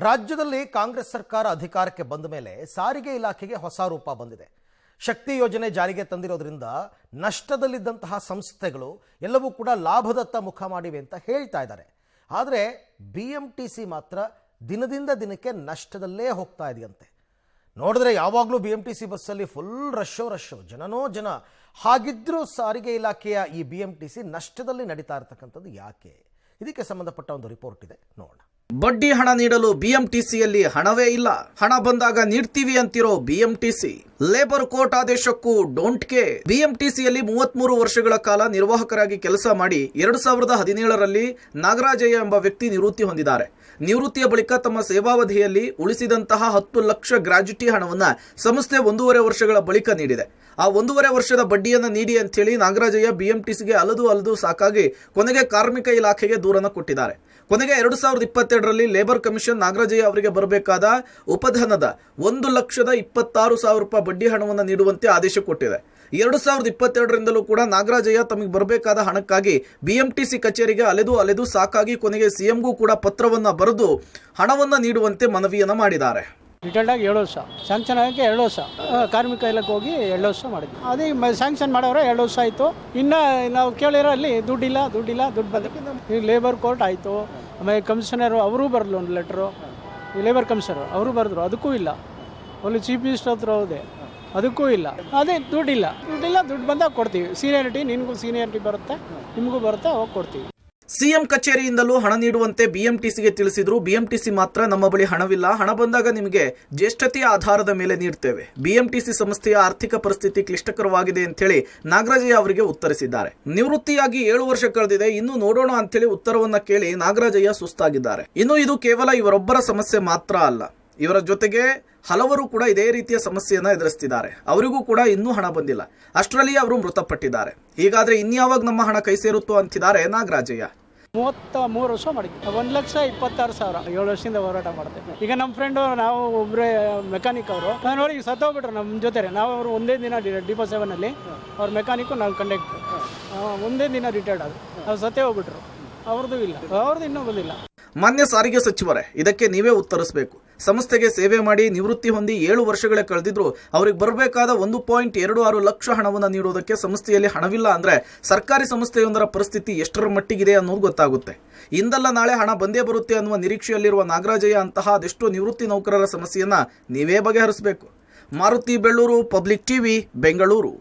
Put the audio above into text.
ರಾಜ್ಯದಲ್ಲಿ ಕಾಂಗ್ರೆಸ್ ಸರ್ಕಾರ ಅಧಿಕಾರಕ್ಕೆ ಬಂದ ಮೇಲೆ ಸಾರಿಗೆ ಇಲಾಖೆಗೆ ಹೊಸ ರೂಪ ಬಂದಿದೆ. ಶಕ್ತಿ ಯೋಜನೆ ಜಾರಿಗೆ ತಂದಿರೋದ್ರಿಂದ ನಷ್ಟದಲ್ಲಿದ್ದಂತಹ ಸಂಸ್ಥೆಗಳು ಎಲ್ಲವೂ ಕೂಡ ಲಾಭದತ್ತ ಮುಖ ಮಾಡಿವೆ ಅಂತ ಹೇಳ್ತಾ ಇದ್ದಾರೆ. ಆದರೆ BMTC ಮಾತ್ರ ದಿನದಿಂದ ದಿನಕ್ಕೆ ನಷ್ಟದಲ್ಲೇ ಹೋಗ್ತಾ ಇದೆಯಂತೆ. ನೋಡಿದ್ರೆ ಯಾವಾಗಲೂ BMTC ಬಸ್ಸಲ್ಲಿ ಫುಲ್ ರಶ್ಶೋ ಜನನೋ ಜನ. ಹಾಗಿದ್ರೂ ಸಾರಿಗೆ ಇಲಾಖೆಯ ಈ BMTC ನಷ್ಟದಲ್ಲಿ ನಡೀತಾ ಇರತಕ್ಕಂಥದ್ದು ಯಾಕೆ? ಇದಕ್ಕೆ ಸಂಬಂಧಪಟ್ಟ ಒಂದು ರಿಪೋರ್ಟ್ ಇದೆ, ನೋಡೋಣ. ಬಡ್ಡಿ ಹಣ ನೀಡಲು BMTCಯಲ್ಲಿ ಹಣವೇ ಇಲ್ಲ, ಹಣ ಬಂದಾಗ ನೀಡ್ತೀವಿ ಅಂತಿರೋ BMTC. ಲೇಬರ್ ಕೋರ್ಟ್ ಆದೇಶಕ್ಕೂ ಡೋಂಟ್ ಕೇರ್. BMTCಯಲ್ಲಿ 33 ವರ್ಷಗಳ ಕಾಲ ನಿರ್ವಾಹಕರಾಗಿ ಕೆಲಸ ಮಾಡಿ 2017ರಲ್ಲಿ ನಾಗರಾಜಯ್ಯ ಎಂಬ ವ್ಯಕ್ತಿ ನಿವೃತ್ತಿ ಹೊಂದಿದ್ದಾರೆ. ನಿವೃತ್ತಿಯ ಬಳಿಕ ತಮ್ಮ ಸೇವಾವಧಿಯಲ್ಲಿ ಉಳಿಸಿದಂತಹ 10 ಲಕ್ಷ ಗ್ರಾಜ್ಯುಟಿ ಹಣವನ್ನ ಸಂಸ್ಥೆ 1.5 ವರ್ಷಗಳ ಬಳಿಕ ನೀಡಿದೆ. ಆ 1.5 ವರ್ಷದ ಬಡ್ಡಿಯನ್ನು ನೀಡಿ ಅಂತ ಹೇಳಿ ನಾಗರಾಜಯ್ಯ BMTCಗೆ ಅಲದು ಸಾಕಾಗಿ ಕೊನೆಗೆ ಕಾರ್ಮಿಕ ಇಲಾಖೆಗೆ ದೂರನ್ನು ಕೊಟ್ಟಿದ್ದಾರೆ. ಕೊನೆಗೆ 2022ರಲ್ಲಿ ಲೇಬರ್ ಕಮಿಷನ್ ನಾಗರಾಜಯ್ಯ ಅವರಿಗೆ ಬರಬೇಕಾದ ಉಪಧನದ 1,26,000 ರೂಪಾಯಿ ಬಡ್ಡಿ ಹಣವನ್ನು ನೀಡುವಂತೆ ಆದೇಶ ಕೊಟ್ಟಿದೆ. 2022ರಿಂದಲೂ ಕೂಡ ನಾಗರಾಜಯ್ಯ ತಮಗೆ ಬರಬೇಕಾದ ಹಣಕ್ಕಾಗಿ BMTC ಕಚೇರಿಗೆ ಅಲೆದು ಸಾಕಾಗಿ ಕೊನೆಗೆ CMಗೂ ಕೂಡ ಪತ್ರವನ್ನ ಬರೆದು ಹಣವನ್ನ ನೀಡುವಂತೆ ಮನವಿಯನ್ನ ಮಾಡಿದ್ದಾರೆ. ರಿಟೈರ್ಡ್ ಆಗಿ 7 ವರ್ಷ, ಸ್ಯಾಂಕ್ಷನ್ ಆಗಿ 2 ವರ್ಷ, ಕಾರ್ಮಿಕ ಇಲಾಖೆ ಹೋಗಿ 2 ವರ್ಷ ಮಾಡಿದ್ವಿ. ಅದೇ ಸ್ಯಾಂಕ್ಷನ್ ಮಾಡೋರೆ 2 ವರ್ಷ ಆಯಿತು. ಇನ್ನು ನಾವು ಕೇಳಿರೋ ಅಲ್ಲಿ ದುಡ್ಡಿಲ್ಲ ದುಡ್ಡು ಬಂದ. ಈಗ ಲೇಬರ್ ಕೋರ್ಟ್ ಆಯಿತು, ಆಮೇಲೆ ಕಮಿಷನರು ಅವರು ಬರಲು ಒಂದು ಲೆಟ್ರು, ಈ ಲೇಬರ್ ಕಮಿಷನರ್ ಅವರು ಬರೆದ್ರು, ಅದಕ್ಕೂ ಇಲ್ಲ. ಅಲ್ಲಿ ಚೀಫ್ ಮಿನಿಸ್ಟರ್ ಹತ್ರ ಹೋದೆ, ಅದಕ್ಕೂ ಇಲ್ಲ. ಅದೇ ದುಡ್ಡಿಲ್ಲ ದುಡ್ಡು ಬಂದಾಗ ಕೊಡ್ತೀವಿ. ಸೀನಿಯಾರಿಟಿ, ನಿನಗೂ ಸೀನಿಯಾರಿಟಿ ಬರುತ್ತೆ, ನಿಮಗೂ ಬರುತ್ತೆ, ಹೋಗಿ ಕೊಡ್ತೀವಿ. CM ಕಚೇರಿಯಿಂದಲೂ ಹಣ ನೀಡುವಂತೆ BMTCಗೆ ತಿಳಿಸಿದ್ರು. BMTC ಮಾತ್ರ ನಮ್ಮ ಬಳಿ ಹಣವಿಲ್ಲ, ಹಣ ಬಂದಾಗ ನಿಮಗೆ ಜ್ಯೇಷ್ಠತೆಯ ಆಧಾರದ ಮೇಲೆ ನೀಡ್ತೇವೆ. BMTC ಸಂಸ್ಥೆಯ ಆರ್ಥಿಕ ಪರಿಸ್ಥಿತಿ ಕ್ಲಿಷ್ಟಕರವಾಗಿದೆ ಅಂತ ಹೇಳಿ ನಾಗರಾಜಯ್ಯ ಅವರಿಗೆ ಉತ್ತರಿಸಿದ್ದಾರೆ. ನಿವೃತ್ತಿಯಾಗಿ 7 ವರ್ಷ ಕಳೆದಿದೆ, ಇನ್ನು ನೋಡೋಣ ಅಂತ ಹೇಳಿ ಉತ್ತರವನ್ನ ಕೇಳಿ ನಾಗರಾಜಯ್ಯ ಸುಸ್ತಾಗಿದ್ದಾರೆ. ಇನ್ನು ಇದು ಕೇವಲ ಇವರೊಬ್ಬರ ಸಮಸ್ಯೆ ಮಾತ್ರ ಅಲ್ಲ, ಇವರ ಜೊತೆಗೆ ಹಲವರು ಕೂಡ ಇದೇ ರೀತಿಯ ಸಮಸ್ಯೆಯನ್ನ ಎದುರಿಸ್ತಿದ್ದಾರೆ. ಅವರಿಗೂ ಕೂಡ ಇನ್ನೂ ಹಣ ಬಂದಿಲ್ಲ. ಅಷ್ಟರಲ್ಲಿ ಅವರು ಮೃತಪಟ್ಟಿದ್ದಾರೆ. ಹೀಗಾದ್ರೆ ಇನ್ಯಾವಾಗ ನಮ್ಮ ಹಣ ಕೈ ಸೇರುತ್ತೋ ಅಂತಿದ್ದಾರೆ ನಾಗರಾಜಯ್ಯ. 33 ವರ್ಷ ಮಾಡಿದ್ವಿ. 1,26,000 7 ವರ್ಷದಿಂದ ಹೋರಾಟ ಮಾಡ್ತೇವೆ. ಈಗ ನಮ್ಮ ಫ್ರೆಂಡು, ನಾವು ಒಬ್ಬರೇ ಮೆಕ್ಯಾನಿಕ್, ಅವರು ನೋಡಿ ಈಗ ಸತ್ತೋಗ್ಬಿಟ್ರು ನಮ್ಮ ಜೊತೆ. ನಾವು ಅವರು ಒಂದೇ ದಿನ ಡಿಪೋ 7ನಲ್ಲಿ ಅವ್ರ ಮೆಕ್ಯಾನಿಕ್ಕು, ನಾವು ಕಂಡಕ್ಟ್ರು, ಒಂದೇ ದಿನ ರಿಟೈರ್ಡ್ ಆದ್ರು. ಅವ್ರು ಸತ್ತೇ ಹೋಗ್ಬಿಟ್ರು. ಅವ್ರದ್ದು ಇಲ್ಲ, ಅವ್ರದ್ದು ಇನ್ನೂ ಬಂದಿಲ್ಲ. ಮಾನ್ಯ ಸಾರಿಗೆ ಸಚಿವರೇ, ಇದಕ್ಕೆ ನೀವೇ ಉತ್ತರಿಸಬೇಕು. ಸಂಸ್ಥೆಗೆ ಸೇವೆ ಮಾಡಿ ನಿವೃತ್ತಿ ಹೊಂದಿ 7 ವರ್ಷಗಳೇ ಕಳೆದಿದ್ರು ಅವ್ರಿಗೆ ಬರಬೇಕಾದ 1.26 ಲಕ್ಷ ಹಣವನ್ನು ನೀಡುವುದಕ್ಕೆ ಸಂಸ್ಥೆಯಲ್ಲಿ ಹಣವಿಲ್ಲ ಅಂದ್ರೆ ಸರ್ಕಾರಿ ಸಂಸ್ಥೆಯೊಂದರ ಪರಿಸ್ಥಿತಿ ಎಷ್ಟರ ಮಟ್ಟಿಗಿದೆ ಅನ್ನೋದು ಗೊತ್ತಾಗುತ್ತೆ. ಇಂದಲ್ಲ ನಾಳೆ ಹಣ ಬಂದೇ ಬರುತ್ತೆ ಅನ್ನುವ ನಿರೀಕ್ಷೆಯಲ್ಲಿರುವ ನಾಗರಾಜಯ್ಯ ಅಂತಹ ಅದೆಷ್ಟೋ ನಿವೃತ್ತಿ ನೌಕರರ ಸಮಸ್ಯೆಯನ್ನ ನೀವೇ ಬಗೆಹರಿಸಬೇಕು. Maruti Belluru, public TV, Bengaluru.